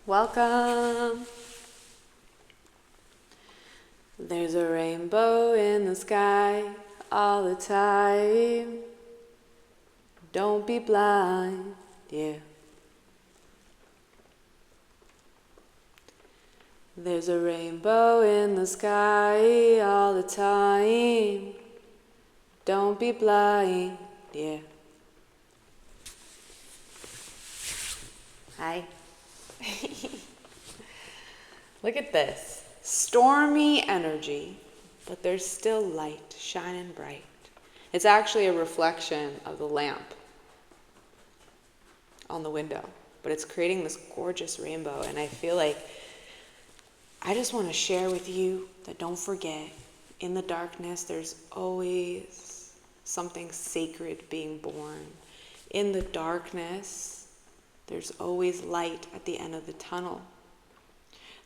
Welcome. There's a rainbow in the sky all the time. Don't be blind, yeah. There's a rainbow in the sky all the time. Don't be blind, yeah. Hi. Look at this. Stormy energy, but there's still light shining bright. It's actually a reflection of the lamp on the window, but it's creating this gorgeous rainbow. And I feel like I just want to share with you that don't forget, in the darkness, there's always something sacred being born. In the darkness, there's always light at the end of the tunnel.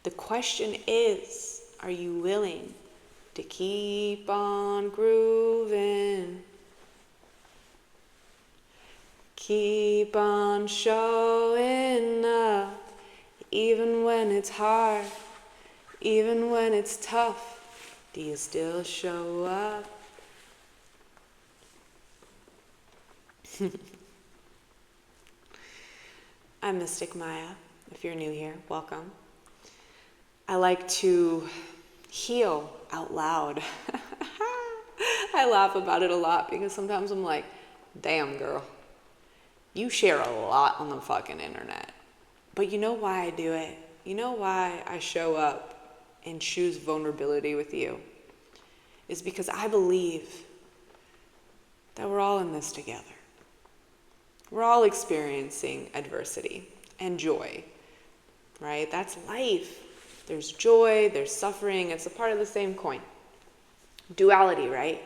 The question is, are you willing to keep on grooving? Keep on showing up, even when it's hard, even when it's tough. Do you still show up? I'm Mystic Maya. If you're new here, welcome. I like to heal out loud. I laugh about it a lot because sometimes I'm like, damn girl, you share a lot on the fucking internet. But you know why I do it? You know why I show up and choose vulnerability with you? Is because I believe that we're all in this together. We're all experiencing adversity and joy, right? That's life. There's joy, there's suffering. It's a part of the same coin. Duality, right?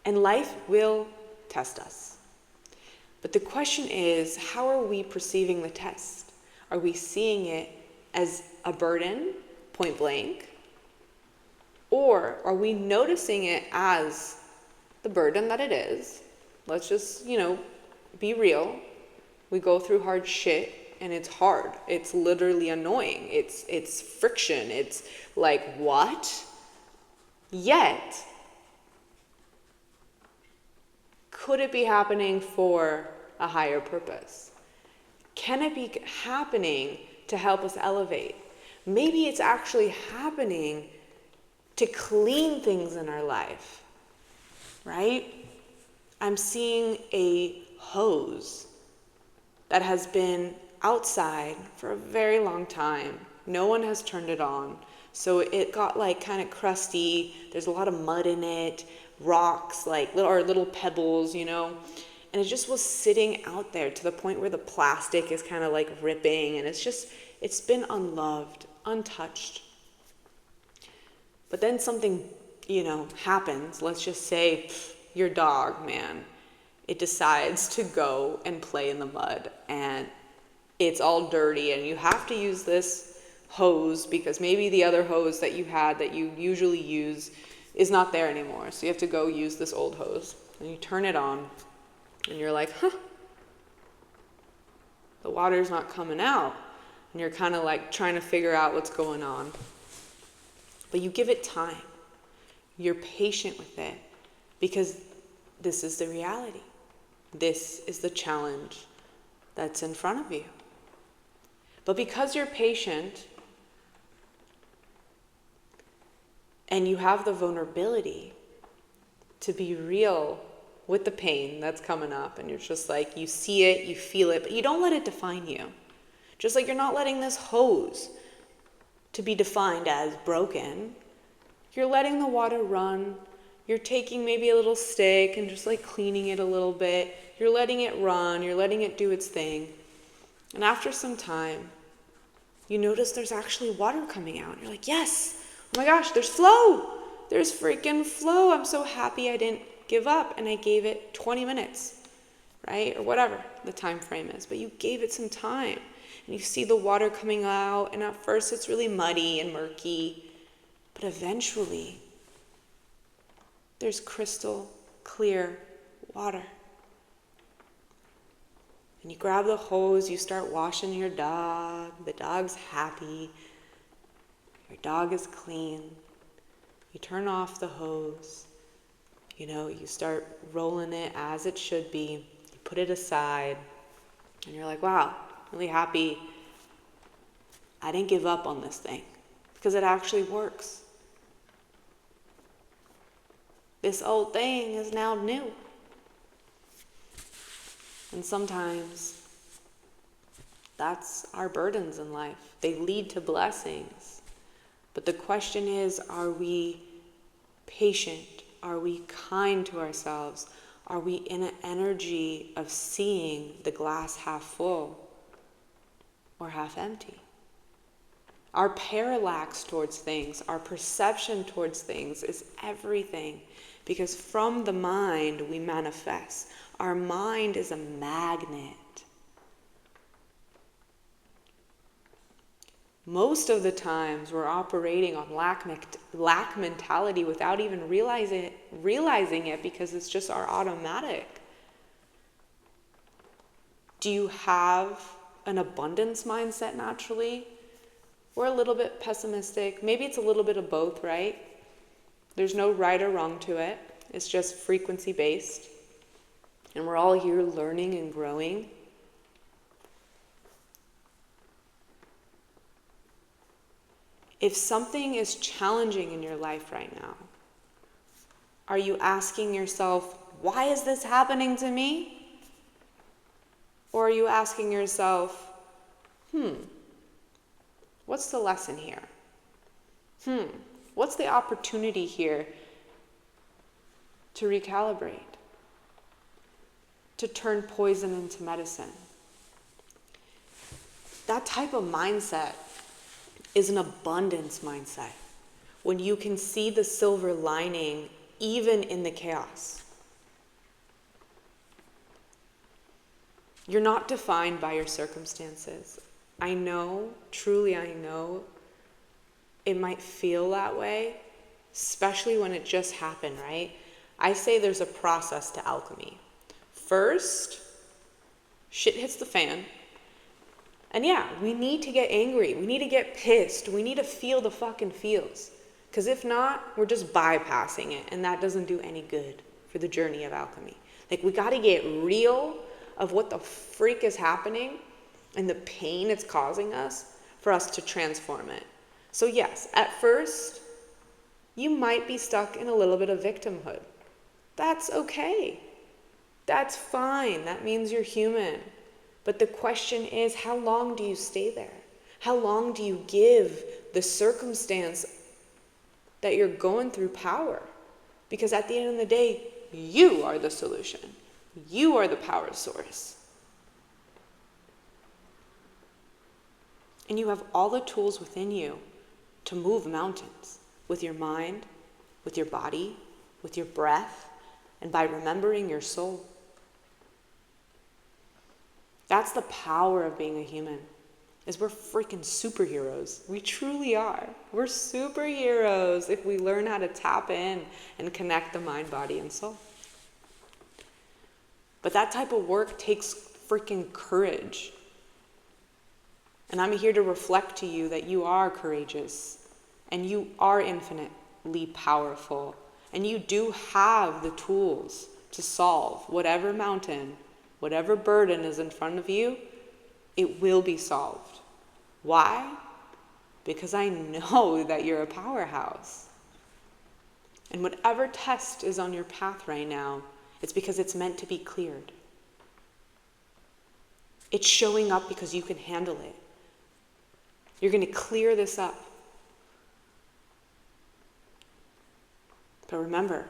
And life will test us. But the question is, how are we perceiving the test? Are we seeing it as a burden, point blank? Or are we noticing it as the burden that it is? Let's just, be real. We go through hard shit. And it's hard. It's literally annoying. It's friction. It's like, what? Yet, could it be happening for a higher purpose? Can it be happening to help us elevate? Maybe it's actually happening to clean things in our life, right? I'm seeing a hose that has been outside for a very long time. No one has turned it on. So it got kind of crusty. There's a lot of mud in it, rocks, little pebbles, And it just was sitting out there to the point where the plastic is kind of ripping, and it's been unloved, untouched. But then something, happens. Let's just say your dog, man, it decides to go and play in the mud, and it's all dirty, and you have to use this hose because maybe the other hose that you had that you usually use is not there anymore. So you have to go use this old hose, and you turn it on, and you're like, the water's not coming out. And you're kind of trying to figure out what's going on. But you give it time. You're patient with it because this is the reality. This is the challenge that's in front of you. But because you're patient and you have the vulnerability to be real with the pain that's coming up, and you're just you see it, you feel it, but you don't let it define you. Just like you're not letting this hose to be defined as broken. You're letting the water run. You're taking maybe a little stick and just cleaning it a little bit. You're letting it run. You're letting it do its thing. And after some time, you notice there's actually water coming out. You're like, yes, oh my gosh, there's flow. There's freaking flow. I'm so happy I didn't give up and I gave it 20 minutes, right? Or whatever the time frame is. But you gave it some time. And you see the water coming out. And at first it's really muddy and murky. But eventually, there's crystal clear water. And you grab the hose, you start washing your dog. The dog's happy. Your dog is clean. You turn off the hose. You start rolling it as it should be. You put it aside. And you're like, wow, really happy. I didn't give up on this thing because it actually works. This old thing is now new. And sometimes that's our burdens in life. They lead to blessings. But the question is, are we patient? Are we kind to ourselves? Are we in an energy of seeing the glass half full or half empty? Our parallax towards things, our perception towards things is everything. Because from the mind we manifest. Our mind is a magnet. Most of the times we're operating on lack mentality without even realizing it because it's just our automatic. Do you have an abundance mindset naturally? We're a little bit pessimistic. Maybe it's a little bit of both, right? There's no right or wrong to it. It's just frequency based. And we're all here learning and growing. If something is challenging in your life right now, are you asking yourself, why is this happening to me? Or are you asking yourself, what's the lesson here? What's the opportunity here to recalibrate? To turn poison into medicine? That type of mindset is an abundance mindset. When you can see the silver lining even in the chaos. You're not defined by your circumstances. I know, truly I know, it might feel that way, especially when it just happened, right? I say there's a process to alchemy. First, shit hits the fan. And yeah, we need to get angry. We need to get pissed. We need to feel the fucking feels. Because if not, we're just bypassing it. And that doesn't do any good for the journey of alchemy. Like, we got to get real of what the freak is happening and the pain it's causing us for us to transform it. So yes, at first, you might be stuck in a little bit of victimhood. That's okay. That's fine. That means you're human. But the question is, how long do you stay there? How long do you give the circumstance that you're going through power? Because at the end of the day, you are the solution. You are the power source. And you have all the tools within you to move mountains with your mind, with your body, with your breath, and by remembering your soul. That's the power of being a human, is we're freaking superheroes. We truly are. We're superheroes if we learn how to tap in and connect the mind, body, and soul. But that type of work takes freaking courage. And I'm here to reflect to you that you are courageous and you are infinitely powerful and you do have the tools to solve whatever mountain, whatever burden is in front of you. It will be solved. Why? Because I know that you're a powerhouse. And whatever test is on your path right now, it's because it's meant to be cleared. It's showing up because you can handle it. You're going to clear this up. But remember,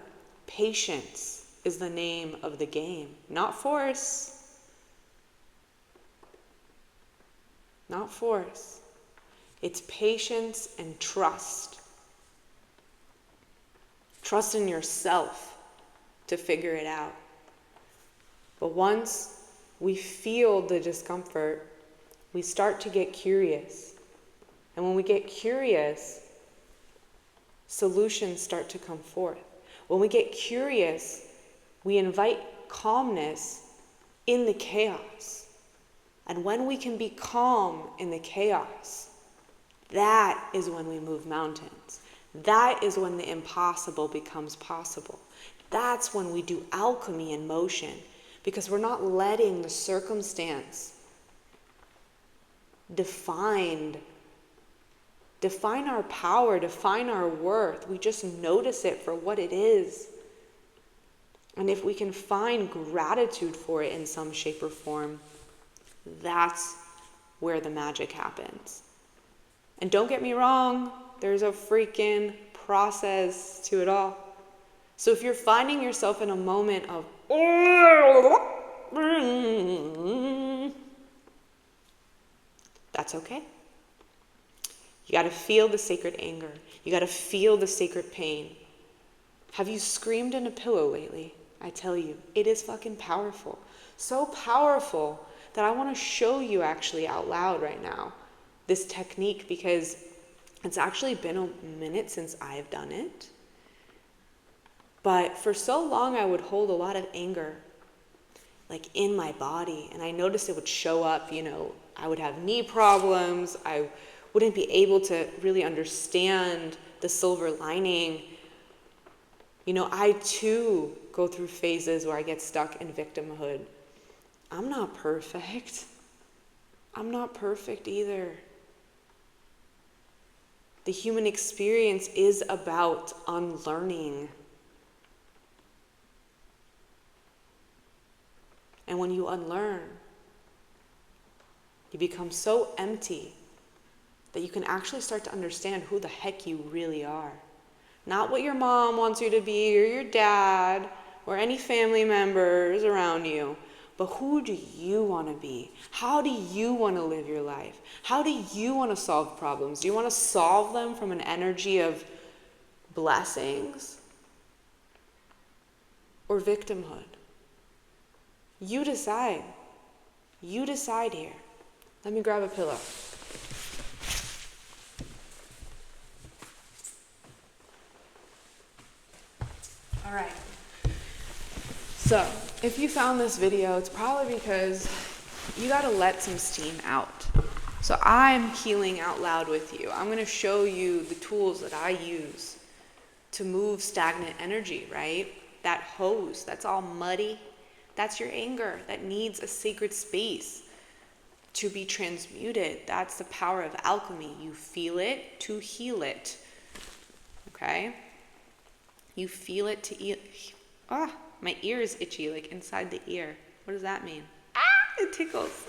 patience is the name of the game, not force. Not force. It's patience and trust. Trust in yourself to figure it out. But once we feel the discomfort, we start to get curious. And when we get curious, solutions start to come forth. When we get curious, we invite calmness in the chaos. And when we can be calm in the chaos, that is when we move mountains. That is when the impossible becomes possible. That's when we do alchemy in motion, because we're not letting the circumstance define our power, define our worth. We just notice it for what it is. And if we can find gratitude for it in some shape or form, that's where the magic happens. And don't get me wrong, there's a freaking process to it all. So if you're finding yourself in a moment of, that's okay. You got to feel the sacred anger. You got to feel the sacred pain. Have you screamed in a pillow lately? I tell you, it is fucking powerful. So powerful that I want to show you actually out loud right now this technique, because it's actually been a minute since I've done it. But for so long I would hold a lot of anger like in my body, and I noticed it would show up, I would have knee problems. I wouldn't be able to really understand the silver lining. I too go through phases where I get stuck in victimhood. I'm not perfect. I'm not perfect either. The human experience is about unlearning. And when you unlearn, you become so empty that you can actually start to understand who the heck you really are. Not what your mom wants you to be, or your dad, or any family members around you, but who do you want to be? How do you want to live your life? How do you want to solve problems? Do you want to solve them from an energy of blessings or victimhood? You decide. You decide here. Let me grab a pillow. All right. So, if you found this video, it's probably because you got to let some steam out. So I'm healing out loud with you. I'm going to show you the tools that I use to move stagnant energy, right? That hose, that's all muddy. That's your anger that needs a sacred space to be transmuted. That's the power of alchemy. You feel it to heal it. Okay? You feel it to my ear is itchy, like inside the ear. What does that mean? It tickles.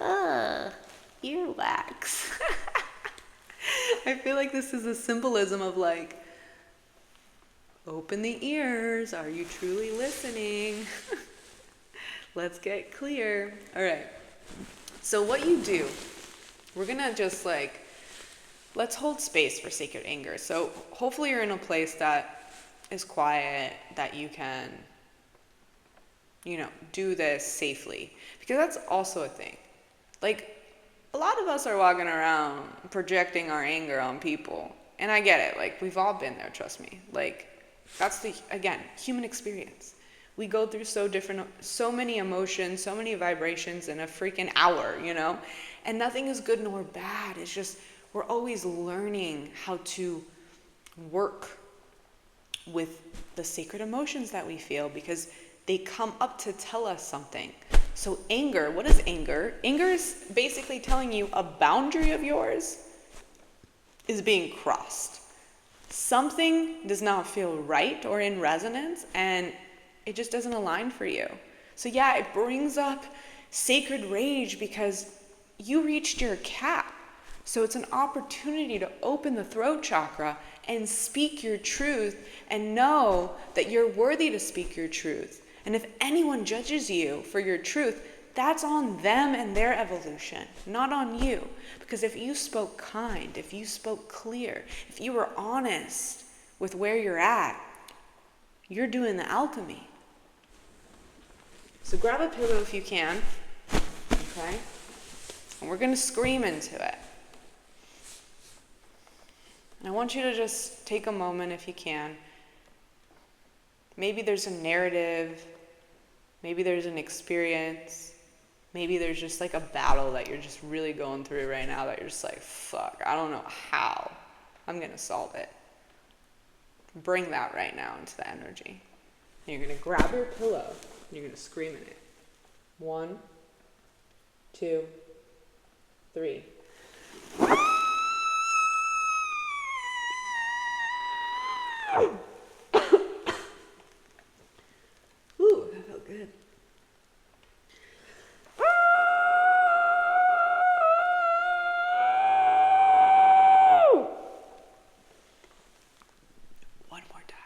Earwax. I feel like this is a symbolism of like, open the ears. Are you truly listening? Let's get clear. All right. So what you do, we're going to just let's hold space for sacred anger. So hopefully you're in a place that is quiet, that you can, do this safely. Because that's also a thing. Like, a lot of us are walking around projecting our anger on people. And I get it. Like, we've all been there, trust me. Like, that's again, human experience. We go through so many emotions, so many vibrations in a freaking hour, And nothing is good nor bad. It's just, we're always learning how to work with the sacred emotions that we feel, because they come up to tell us something. So anger, what is anger? Anger is basically telling you a boundary of yours is being crossed. Something does not feel right or in resonance, and it just doesn't align for you. So yeah, it brings up sacred rage because you reached your cap. So it's an opportunity to open the throat chakra and speak your truth and know that you're worthy to speak your truth. And if anyone judges you for your truth, that's on them and their evolution, not on you. Because if you spoke kind, if you spoke clear, if you were honest with where you're at, you're doing the alchemy. So grab a pillow if you can, okay? And we're going to scream into it. And I want you to just take a moment if you can. Maybe there's a narrative, maybe there's an experience, Maybe there's just like a battle that you're just really going through right now that you're just like, fuck, I don't know how I'm going to solve it. Bring that right now into the energy. And you're going to grab your pillow and you're going to scream in it. 1, 2, 3. Ooh, that felt good. One more time.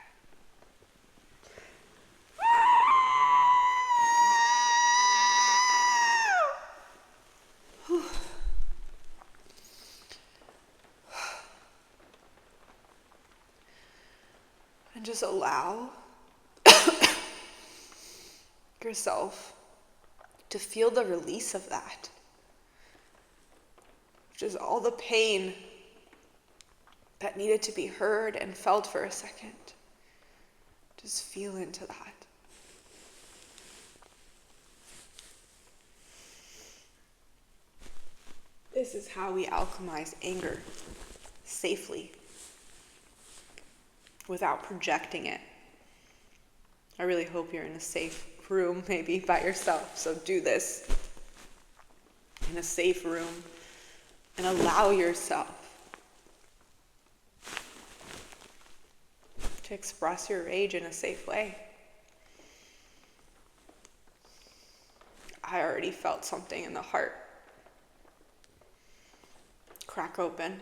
And just allow yourself to feel the release of that, which is all the pain that needed to be heard and felt for a second. Just feel into that. This is how we alchemize anger safely, without projecting it. I really hope you're in a safe room, maybe by yourself. So do this in a safe room and allow yourself to express your rage in a safe way. I already felt something in the heart crack open,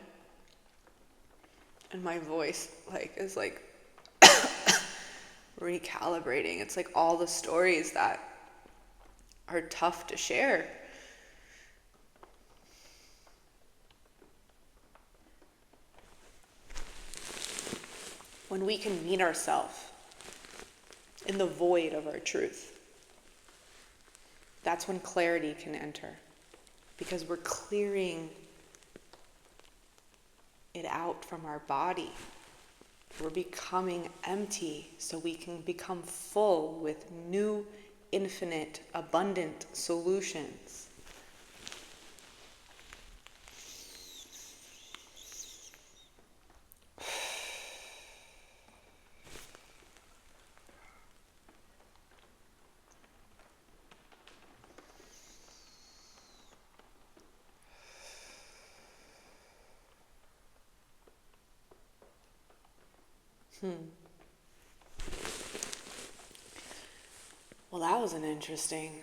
and my voice is recalibrating. It's like all the stories that are tough to share. When we can meet ourselves in the void of our truth, that's when clarity can enter, because we're clearing it out from our body. We're becoming empty so we can become full with new, infinite, abundant solutions. Well, that was an interesting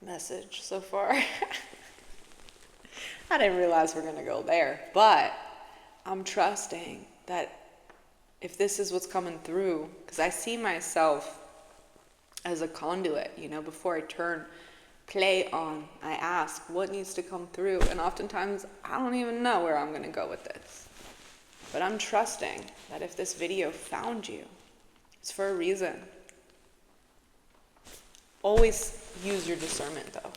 message so far. I didn't realize we're going to go there, but I'm trusting that if this is what's coming through, because I see myself as a conduit, before I turn play on, I ask what needs to come through, and oftentimes I don't even know where I'm going to go with this. But I'm trusting that if this video found you, it's for a reason. Always use your discernment, though.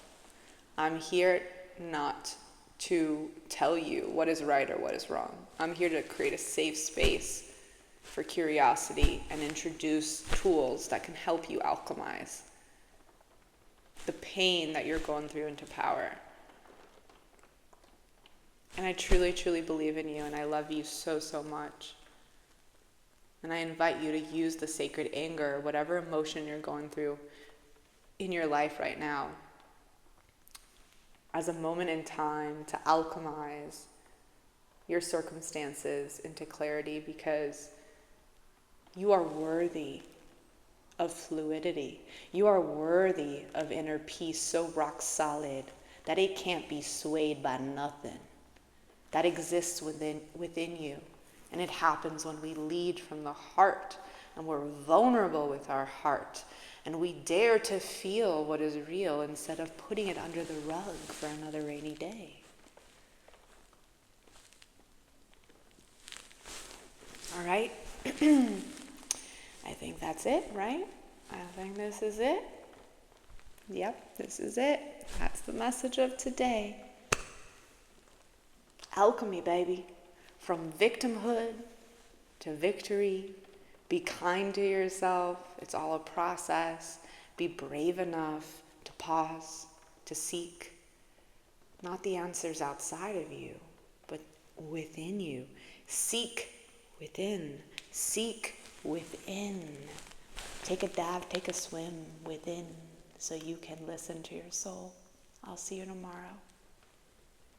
I'm here not to tell you what is right or what is wrong. I'm here to create a safe space for curiosity and introduce tools that can help you alchemize the pain that you're going through into power. And I truly, truly believe in you, and I love you so, so much. And I invite you to use the sacred anger, whatever emotion you're going through in your life right now, as a moment in time to alchemize your circumstances into clarity, because you are worthy of fluidity. You are worthy of inner peace so rock solid that it can't be swayed by nothing. That exists within you. And it happens when we lead from the heart, and we're vulnerable with our heart, and we dare to feel what is real instead of putting it under the rug for another rainy day. All right? I think that's it, right? I think this is it. Yep, this is it. That's the message of today. Alchemy, baby. From victimhood to victory. Be kind to yourself. It's all a process. Be brave enough pause, to seek. Not the answers outside of you, but within you. Seek within. Seek within. Take a dive, take a swim within so you can listen to your soul. I'll see you tomorrow.